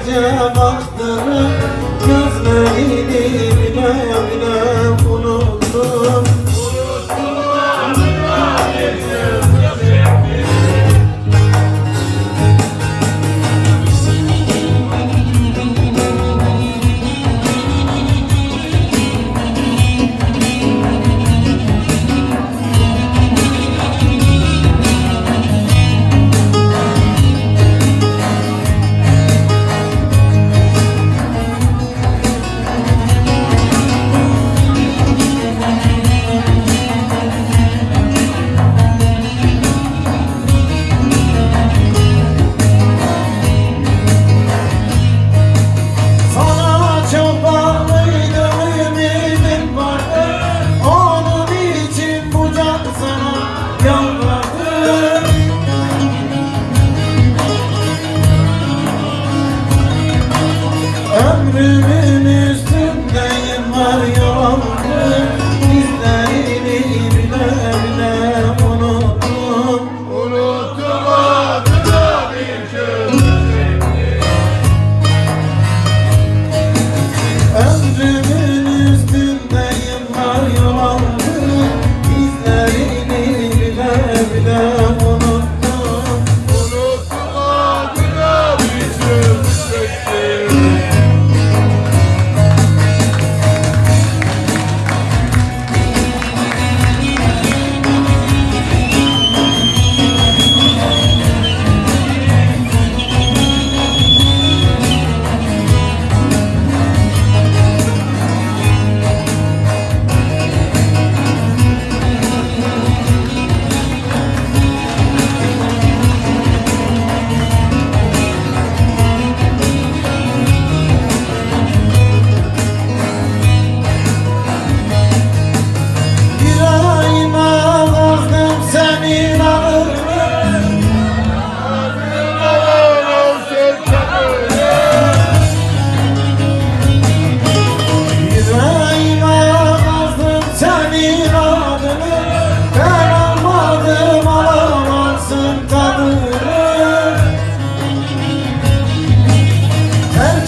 gece baktım, gözlerini bile bile unuttum. Ömrümün üstündeyim var yalandım, izlerini bile bile unuttum. Unuttum adına bir köpekti. Ömrümün üstündeyim var yalandım, izlerini bile bile unuttum. Unuttum adına bir köpekti.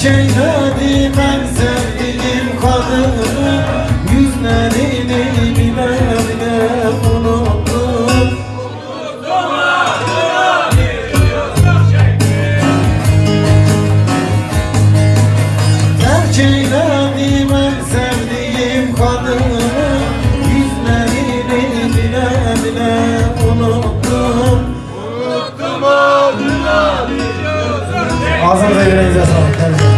Eyledim ben sevdiğim kadını, yüzlerini bile bile unuttum. Unuttum adına bir köpekti. Terk eyledim ben sevdiğim kadını, yüzlerini bile bile unuttum. Unuttum adına bir köpekti. Ağzınıza yüreğinize sağlık.